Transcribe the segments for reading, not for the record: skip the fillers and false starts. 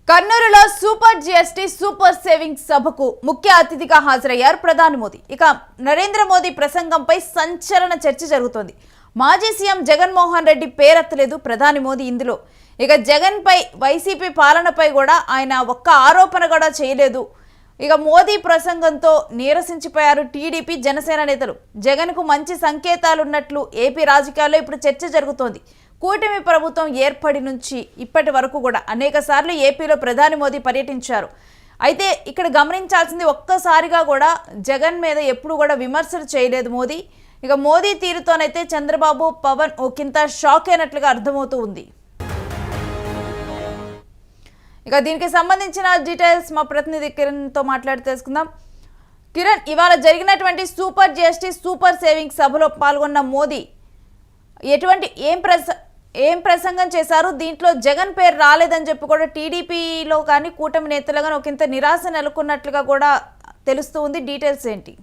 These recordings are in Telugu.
కర్నూలులో సూపర్ జీఎస్టీ సూపర్ సేవింగ్స్ సభకు ముఖ్య అతిథిగా హాజరయ్యారు ప్రధాని మోదీ. ఇక నరేంద్ర మోదీ ప్రసంగంపై సంచలన చర్చ జరుగుతోంది. మాజీ సీఎం జగన్మోహన్ రెడ్డి పేరెత్తలేదు ప్రధాని మోదీ ఇందులో. ఇక జగన్ పై వైసీపీ పాలనపై కూడా ఆయన ఒక్క ఆరోపణ కూడా చేయలేదు. ఇక మోదీ ప్రసంగంతో నీరసించిపోయారు టీడీపీ జనసేన నేతలు. జగన్కు మంచి సంకేతాలున్నట్లు ఏపీ రాజకీయాల్లో ఇప్పుడు చర్చ జరుగుతోంది. కూటమి ప్రభుత్వం ఏర్పడి నుంచి ఇప్పటి వరకు కూడా అనేక సార్లు ఏపీలో ప్రధాని మోదీ పర్యటించారు. అయితే ఇక్కడ గమనించాల్సింది ఒక్కసారిగా కూడా జగన్ మీద ఎప్పుడు కూడా విమర్శలు చేయలేదు మోదీ. ఇక మోదీ తీరుతోనైతే చంద్రబాబు పవన్ ఒకంత షాక్ అయినట్లుగా అర్థమవుతూ ఉంది. ఇక దీనికి సంబంధించిన డీటెయిల్స్ మా ప్రతినిధి కిరణ్తో మాట్లాడి తెలుసుకుందాం. కిరణ్, ఇవాళ జరిగినటువంటి సూపర్ జీఎస్టీ సూపర్ సేవింగ్స్ సభలో పాల్గొన్న మోదీ ఎటువంటి ఏం ప్రసంగం చేశారు? దీంట్లో జగన్ పేరు రాలేదని చెప్పి కూడా టీడీపీలో కానీ కూటమి నేతలు కానీ ఒకంత నిరాశ నెలకొన్నట్లుగా కూడా తెలుస్తూ ఉంది. డీటెయిల్స్ ఏంటి?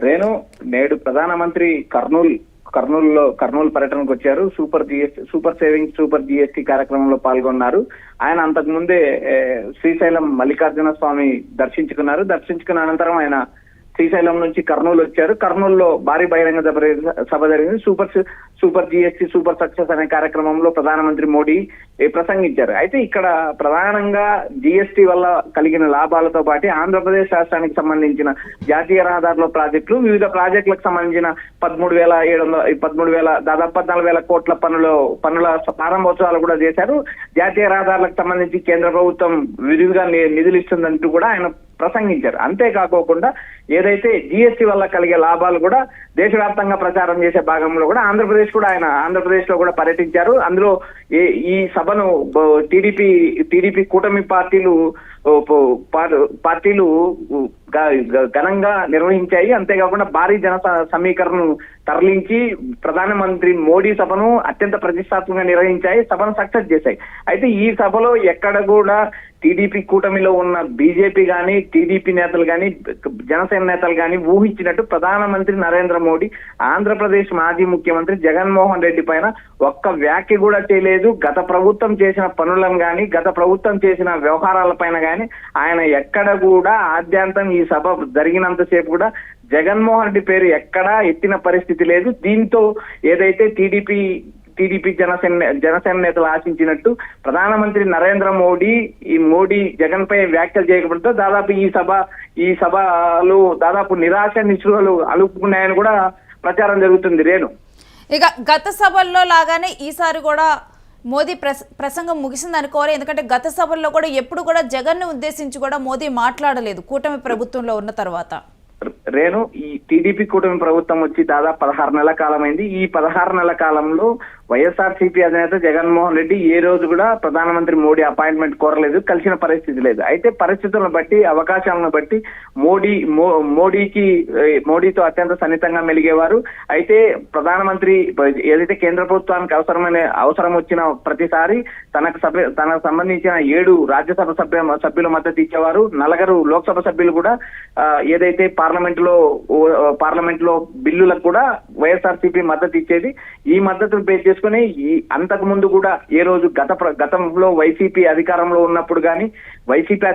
రేణు, నేడు ప్రధానమంత్రి కర్నూలు పర్యటనకు వచ్చారు. సూపర్ సేవింగ్స్ సూపర్ జీఎస్టీ కార్యక్రమంలో పాల్గొన్నారు. ఆయన అంతకు ముందే శ్రీశైలం మల్లికార్జున స్వామి దర్శించుకున్న అనంతరం ఆయన శ్రీశైలం నుంచి కర్నూలు వచ్చారు. కర్నూలులో భారీ బహిరంగ సభ జరిగింది. సూపర్ జీఎస్టీ సూపర్ సక్సెస్ అనే కార్యక్రమంలో ప్రధానమంత్రి మోడీ ప్రసంగించారు. అయితే ఇక్కడ ప్రధానంగా జీఎస్టీ వల్ల కలిగిన లాభాలతో పాటు ఆంధ్రప్రదేశ్ రాష్ట్రానికి సంబంధించిన జాతీయ రహదారుల ప్రాజెక్టులు, వివిధ ప్రాజెక్టులకు సంబంధించిన 13,700 దాదాపు 14,000 కోట్ల పన్నుల ప్రారంభోత్సవాలు కూడా చేశారు. జాతీయ రహదారులకు సంబంధించి కేంద్ర ప్రభుత్వం విరివిగా నిధులు ఇస్తుందంటూ కూడా ఆయన ప్రసంగించారు. అంతేకాకోకుండా ఏదైతే జీఎస్టీ వల్ల కలిగే లాభాలు కూడా దేశవ్యాప్తంగా ప్రచారం చేసే భాగంలో కూడా ఆంధ్రప్రదేశ్ లో కూడా పర్యటించారు. అందులో ఈ సభను టీడీపీ కూటమి పార్టీలు ఘనంగా నిర్వహించాయి. అంతేకాకుండా భారీ జన సమీకరణను తరలించి ప్రధానమంత్రి మోడీ సభను అత్యంత ప్రతిష్టాత్మకంగా నిర్వహించాయి. సభను సక్సెస్ చేశాయి. అయితే ఈ సభలో ఎక్కడ కూడా టీడీపీ కూటమిలో ఉన్న బీజేపీ గాని, టీడీపీ నేతలు గాని, జనసేన నేతలు గాని ఊహించినట్టు ప్రధానమంత్రి నరేంద్ర మోడీ ఆంధ్రప్రదేశ్ మాజీ ముఖ్యమంత్రి జగన్మోహన్ రెడ్డి పైన ఒక్క వ్యాఖ్య కూడా చేయలేదు. గత ప్రభుత్వం చేసిన పనులను గాని, గత ప్రభుత్వం చేసిన వ్యవహారాల పైన గాని ఆయన ఎక్కడ కూడా ఆద్యాంతం ఈ సభ జరిగినంతసేపు కూడా జగన్మోహన్ రెడ్డి పేరు ఎక్కడా ఎత్తిన పరిస్థితి లేదు. దీంతో ఏదైతే టీడీపీ జనసేన నేతలు ఆశించినట్టు ప్రధానమంత్రి నరేంద్ర మోడీ జగన్ పై వ్యాఖ్యలు చేయకపోతే దాదాపు ఈ సభలు దాదాపు నిరాశ నిస్పృహలు అలుపుకున్నాయని కూడా ప్రచారం జరుగుతుంది. రేణు, ఇక గత సభల్లో లాగానే ఈసారి కూడా మోదీ ప్రసంగం ముగిసింది అనుకోవాలి. ఎందుకంటే గత సభల్లో కూడా ఎప్పుడు కూడా జగన్ ను ఉద్దేశించి కూడా మోదీ మాట్లాడలేదు కూటమి ప్రభుత్వంలో ఉన్న తర్వాత. రేణు, ఈ టీడీపీ కూటమి ప్రభుత్వం వచ్చి దాదాపు 16 నెలల కాలం అయింది. ఈ 16 నెలల కాలంలో వైఎస్ఆర్సీపీ అధినేత జగన్మోహన్ రెడ్డి ఏ రోజు కూడా ప్రధానమంత్రి మోడీ అపాయింట్మెంట్ కోరలేదు, కలిసిన పరిస్థితి లేదు. అయితే పరిస్థితులను బట్టి, అవకాశాలను బట్టి మోడీతో అత్యంత సన్నిహితంగా మెలిగేవారు. అయితే ప్రధానమంత్రి ఏదైతే కేంద్ర ప్రభుత్వానికి అవసరం వచ్చిన ప్రతిసారి తనకు సంబంధించిన 7 రాజ్యసభ సభ్యుల మద్దతు ఇచ్చేవారు. 4 లోక్సభ సభ్యులు కూడా ఏదైతే పార్లమెంట్ లో బిల్లులకు కూడా వైఎస్ఆర్సీపీ మద్దతు ఇచ్చేది. ఈ మద్దతును బేస్ చేసుకుని అంతకు ముందు కూడా ఏ రోజు గతంలో వైసీపీ అధికారంలో ఉన్నప్పుడు కానీ, వైసీపీ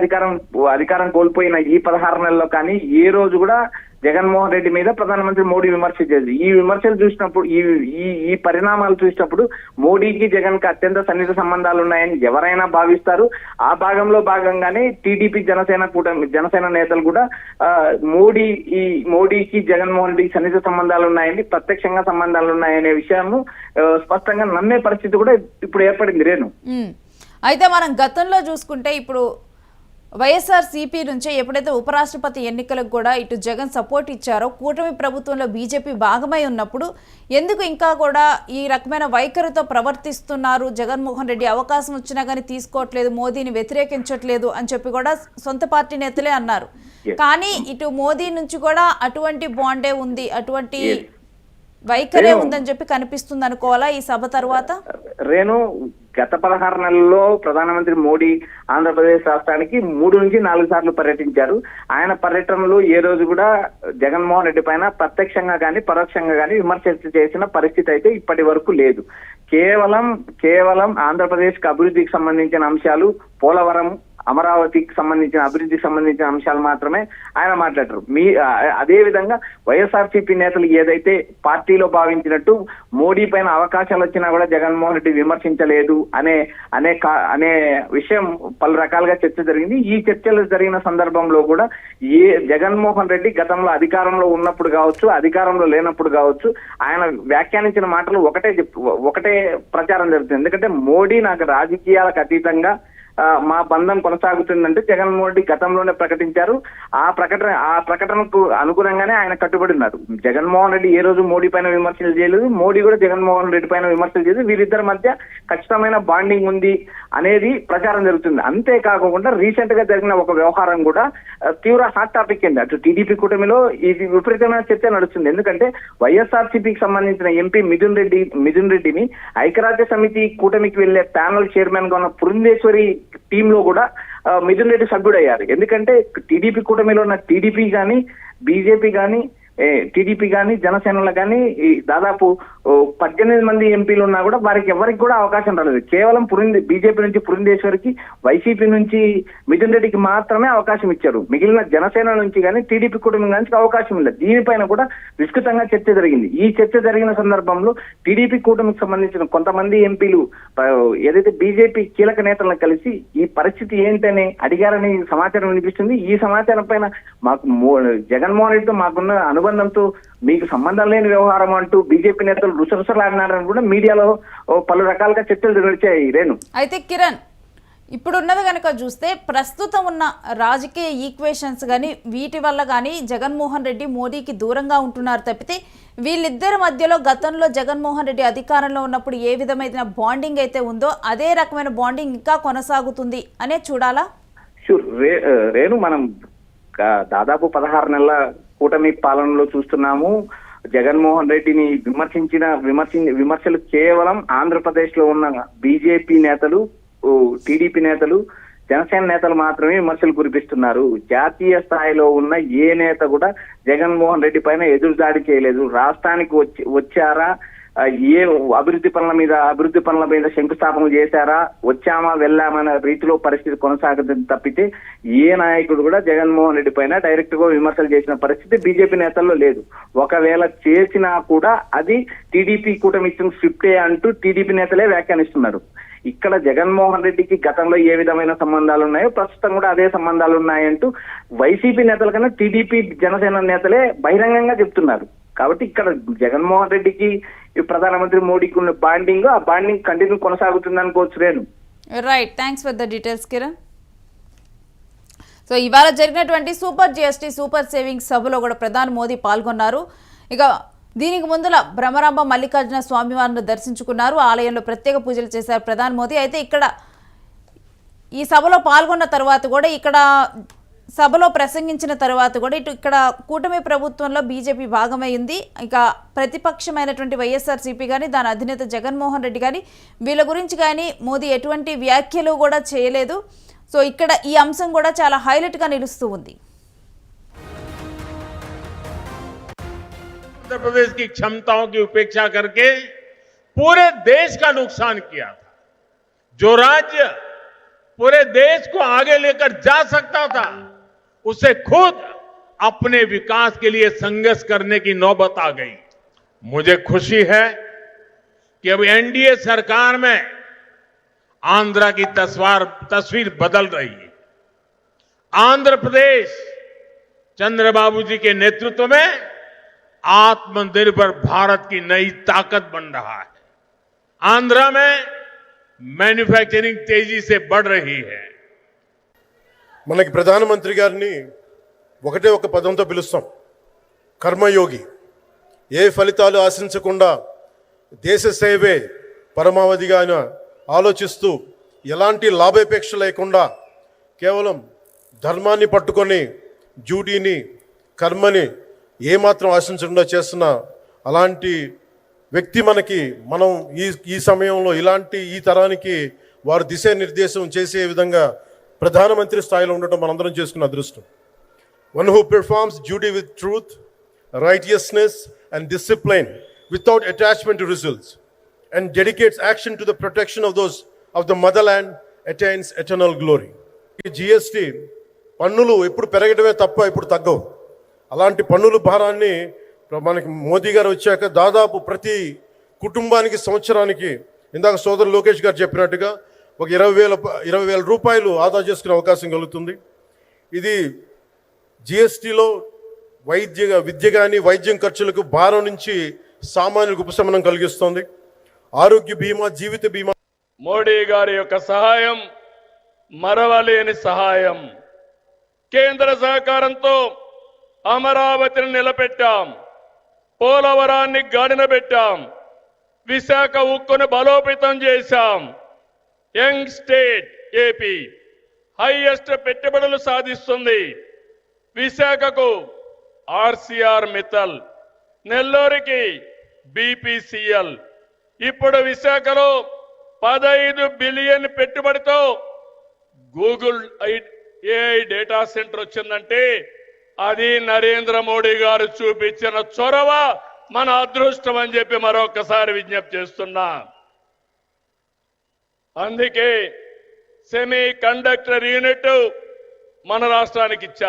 అధికారం కోల్పోయిన ఈ 16 నెలల్లో కానీ ఏ రోజు కూడా జగన్మోహన్ రెడ్డి మీద ప్రధానమంత్రి మోడీ విమర్శించేది. ఈ విమర్శలు చూసినప్పుడు, ఈ పరిణామాలు చూసినప్పుడు మోడీకి జగన్ కి అత్యంత సన్నిహిత సంబంధాలు ఉన్నాయని ఎవరైనా భావిస్తారు. ఆ భాగంగానే టీడీపీ జనసేన నేతలు కూడా మోడీకి జగన్మోహన్ రెడ్డికి సన్నిహిత సంబంధాలు ఉన్నాయని, ప్రత్యక్షంగా సంబంధాలు ఉన్నాయనే విషయాన్ని స్పష్టంగా నమ్మే పరిస్థితి కూడా ఇప్పుడు ఏర్పడింది. రేణు, అయితే మనం గతంలో చూసుకుంటే ఇప్పుడు వైఎస్ఆర్సీపీ నుంచి ఎప్పుడైతే ఉపరాష్ట్రపతి ఎన్నికలకు కూడా ఇటు జగన్ సపోర్ట్ ఇచ్చారో, కూటమి ప్రభుత్వంలో బీజేపీ భాగమై ఉన్నప్పుడు ఎందుకు ఇంకా కూడా ఈ రకమైన వైఖరితో ప్రవర్తిస్తున్నారు, జగన్మోహన్ రెడ్డి అవకాశం వచ్చినా కానీ తీసుకోవట్లేదు, మోదీని వ్యతిరేకించట్లేదు అని చెప్పి కూడా సొంత పార్టీ నేతలే అన్నారు. కానీ ఇటు మోదీ నుంచి కూడా అటువంటి బాండే ఉంది, అటువంటి వైఖరే ఉందని చెప్పి కనిపిస్తుంది అనుకోవాలా ఈ సభ తర్వాత? రేణు, గత 16 నెలల్లో ప్రధానమంత్రి మోడీ ఆంధ్రప్రదేశ్ రాష్ట్రానికి 3 నుంచి 4 సార్లు పర్యటించారు. ఆయన పర్యటనలో ఏ రోజు కూడా జగన్మోహన్ రెడ్డి పైన ప్రత్యక్షంగా కానీ పరోక్షంగా కానీ విమర్శలు చేసిన పరిస్థితి అయితే ఇప్పటి వరకు లేదు. కేవలం ఆంధ్రప్రదేశ్ కు అభివృద్ధికి సంబంధించిన అంశాలు, పోలవరం, అమరావతికి సంబంధించిన అభివృద్ధికి సంబంధించిన అంశాలు మాత్రమే ఆయన మాట్లాడారు. అదే విధంగా వైఎస్ఆర్సీపీ నేతలు ఏదైతే పార్టీలో భావించినట్టు మోడీ పైన అవకాశాలు వచ్చినా కూడా జగన్మోహన్ రెడ్డి విమర్శించలేదు అనే విషయం పలు రకాలుగా చర్చ జరిగింది. ఈ చర్చలు జరిగిన సందర్భంలో కూడా జగన్మోహన్ రెడ్డి గతంలో అధికారంలో ఉన్నప్పుడు కావచ్చు, అధికారంలో లేనప్పుడు కావచ్చు, ఆయన వ్యాఖ్యానించిన మాటలు ఒకటే ప్రచారం జరుగుతుంది. ఎందుకంటే మోడీ నాకు రాజకీయాలకు అతీతంగా మా బంధం కొనసాగుతుందంటే జగన్మోహన్ రెడ్డి గతంలోనే ప్రకటించారు. ఆ ప్రకటనకు అనుగుణంగానే ఆయన కట్టుబడి ఉన్నారు. జగన్మోహన్ రెడ్డి ఏ రోజు మోడీ పైన విమర్శలు చేయలేదు, మోడీ కూడా జగన్మోహన్ రెడ్డి పైన విమర్శలు చేయలేదు. వీరిద్దరి మధ్య ఖచ్చితమైన బాండింగ్ ఉంది అనేది ప్రచారం జరుగుతుంది. అంతేకాకుండా రీసెంట్ గా జరిగిన ఒక వ్యవహారం కూడా తీవ్ర హాట్ టాపిక్ అయింది. అటు టీడీపీ కూటమిలో ఇది విపరీతమైన చర్చ నడుస్తుంది. ఎందుకంటే వైఎస్ఆర్సీపీకి సంబంధించిన ఎంపీ మిథున్ రెడ్డిని ఐక్యరాజ్య సమితి కూటమికి వెళ్లే ప్యానల్ చైర్మన్ గా ఉన్న పురంధేశ్వరి టీంలో కూడా మిథున్ రెడ్డి సభ్యుడయ్యారు. ఎందుకంటే టీడీపీ కూటమిలో ఉన్న టీడీపీ కానీ, బీజేపీ కానీ, టీడీపీ కానీ, జనసేనలు కానీ దాదాపు 18 మంది ఎంపీలు ఉన్నా కూడా వారికి ఎవరికి కూడా అవకాశం రాలేదు. కేవలం బీజేపీ నుంచి పురంధేశ్వరికి, వైసీపీ నుంచి మిథున్ రెడ్డికి మాత్రమే అవకాశం ఇచ్చారు. మిగిలిన జనసేన నుంచి కానీ, టీడీపీ కుటుంబం నుంచి అవకాశం లేదు. దీనిపైన కూడా విస్తృతంగా చర్చ జరిగింది. ఈ చర్చ జరిగిన సందర్భంలో టీడీపీ కూటమికి సంబంధించిన కొంతమంది ఎంపీలు ఏదైతే బీజేపీ కీలక నేతలను కలిసి ఈ పరిస్థితి ఏంటని అడిగారని సమాచారం వినిపిస్తుంది. ఈ సమాచారం పైన జగన్మోహన్ రెడ్డితో మాకున్న అనుబంధంతో మీకు సంబంధం లేని వ్యవహారం అంటూ బీజేపీ నేతలు రుసరుసలాడినారని కూడా మీడియాలో పలు రకాలుగా చర్చలు నడిచాయి. రేణు, అయితే కిరణ్, ఇప్పుడున్నది కనుక చూస్తే ప్రస్తుతం ఉన్న రాజకీయ ఈక్వేషన్స్ కానీ వీటి వల్ల కానీ జగన్మోహన్ రెడ్డి మోడీకి దూరంగా ఉంటున్నారు తప్పితే వీళ్ళిద్దరి మధ్యలో గతంలో జగన్మోహన్ రెడ్డి అధికారంలో ఉన్నప్పుడు ఏ విధమైన బాండింగ్ అయితే ఉందో అదే రకమైన బాండింగ్ ఇంకా కొనసాగుతుంది అనే చూడాలా? షూర్ రేణు, మనం దాదాపు 16 నెలల కూటమి పాలనలో చూస్తున్నాము. జగన్మోహన్ రెడ్డిని విమర్శలు కేవలం ఆంధ్రప్రదేశ్ లో ఉన్న బీజేపీ నేతలు, టీడీపీ నేతలు, జనసేన నేతలు మాత్రమే విమర్శలు కురిపిస్తున్నారు. జాతీయ స్థాయిలో ఉన్న ఏ నేత కూడా జగన్మోహన్ రెడ్డి పైన ఎదురుదాడి చేయలేదు. రాష్ట్రానికి వచ్చారా, ఏ అభివృద్ధి పనుల మీద శంకుస్థాపనలు చేశారా, వచ్చామా వెళ్ళామన్న రీతిలో పరిస్థితి కొనసాగుతుంది తప్పితే ఏ నాయకుడు కూడా జగన్మోహన్ రెడ్డి పైన డైరెక్ట్ గా విమర్శలు చేసిన పరిస్థితి బీజేపీ నేతల్లో లేదు. ఒకవేళ చేసినా కూడా అది టీడీపీ కూటమి ఇచ్చిన స్క్రిప్టే అంటూ టీడీపీ నేతలే వ్యాఖ్యానిస్తున్నారు. ఇక్కడ జగన్మోహన్ రెడ్డికి గతంలో ఏ విధమైన సంబంధాలు ఉన్నాయో ప్రస్తుతం కూడా అదే సంబంధాలు ఉన్నాయంటూ వైసీపీ నేతల కన్నా టీడీపీ, జనసేన నేతలే బహిరంగంగా చెప్తున్నారు. కాబట్టి ఇక్కడ జగన్మోహన్ రెడ్డికి ప్రధానమంత్రి మోడీకి ఉన్న బాండింగ్, ఆ బాండింగ్ కంటిన్యూ కొనసాగుతుంది అనుకోవచ్చు. Renu, right, thanks for the details Kiran. So ఇవాళ జరిగినటువంటి సూపర్ జిఎస్టీ సూపర్ సేవింగ్స్ సభలో కూడా ప్రధాని మోదీ పాల్గొన్నారు. ఇక దీనికి ముందుల భ్రమరాంబ మల్లికార్జున స్వామివారిని దర్శించుకున్నారు. ఆలయంలో ప్రత్యేక పూజలు చేశారు ప్రధాని మోదీ. అయితే ఇక్కడ ఈ సభలో పాల్గొన్న తర్వాత కూడా, ఇక్కడ సభలో ప్రసంగించిన తర్వాత కూడా ఇక్కడ కూటమి ప్రభుత్వంలో బీజేపీ భాగమైంది. ఇక ప్రతిపక్షమైనటువంటి వైఎస్ఆర్సీపీ కానీ, దాని అధినేత జగన్మోహన్ రెడ్డి కానీ వీళ్ళ గురించి కానీ మోదీ ఎటువంటి వ్యాఖ్యలు కూడా చేయలేదు. సో ఇక్కడ ఈ అంశం కూడా చాలా హైలైట్గా నిలుస్తూ ఉంది. उत्तर प्रदेश की क्षमताओं की उपेक्षा करके पूरे देश का नुकसान किया था। जो राज्य पूरे देश को आगे लेकर जा सकता था, उसे खुद अपने विकास के लिए संघर्ष करने की नौबत आ गई। मुझे खुशी है कि अब एनडीए सरकार में आंध्र की तस्वीर बदल रही है। आंध्र प्रदेश चंद्रबाबू जी के नेतृत्व में आत्मनिर्भर भारत की नई ताकत बन रहा है। आंध्र में मैन्युफैक्चरिंग तेजी से बढ़ रही है। మనకి ప్రధానమంత్రి గారిని ఒకటే ఒక పదంతో పిలుస్తాం, కర్మయోగి. ఏ ఫలితాలు ఆశించకుండా దేశ సేవే పరమావధిగా ఆయన ఆలోచిస్తూ ఎలాంటి లాభాపేక్ష లేకుండా కేవలం ధర్మాన్ని పట్టుకొని డ్యూటీని, కర్మని ఏమాత్రం ఆశించకుండా చేస్తున్న అలాంటి వ్యక్తి మనం ఈ సమయంలో ఈ తరానికి వారు దిశానిర్దేశం చేసే విధంగా ప్రధానమంత్రి స్థాయిలో ఉండటం మనందరం చేసుకున్న అదృష్టం. One who performs duty with truth, righteousness and discipline without attachment to results and dedicates action to the protection of the motherland attains eternal glory. GST పన్నులు ఎప్పుడు పెరగడమే తప్ప ఇప్పుడు తగ్గవు. అలాంటి పన్నుల భారాన్ని మనకి మోదీ గారు వచ్చాక దాదాపు ప్రతి కుటుంబానికి సంవత్సరానికి ఇందాక సోదరు లోకేష్ గారు చెప్పినట్టుగా ఒక 20,000 రూపాయలు ఆదా చేసుకునే అవకాశం కలుగుతుంది. ఇది జిఎస్టిలో విద్య కానీ వైద్యం ఖర్చులకు భారం నుంచి సామాన్యులకు ఉపశమనం కలిగిస్తుంది. ఆరోగ్య బీమా, జీవిత బీమా. మోడీ గారి యొక్క సహాయం మరవలేని సహాయం. కేంద్ర సహకారంతో అమరావతిని నిలబెట్టాం, పోలవరాన్ని గాడిన పెట్టాం, విశాఖ ఉక్కును బలోపేతం చేశాం. యంగ్ స్టేట్ ఏపీ హైయెస్ట్ పెట్టుబడులు సాధిస్తుంది. విశాఖకు ఆర్సీఆర్ మిత్తల్, నెల్లూరుకి బీపీసీఎల్. ఇప్పుడు విశాఖలో 15 బిలియన్ పెట్టుబడితో గూగుల్ ఏఐ డేటా సెంటర్ వచ్చిందంటే అది నరేంద్ర మోడీ గారు చూపించిన చొరవ, మన అదృష్టం అని చెప్పి మరొకసారి విజ్ఞప్తి చేస్తున్నా. అందుకే సెమీ కండక్టర్ యూనిట్ మన రాష్ట్రానికి ఇచ్చారు.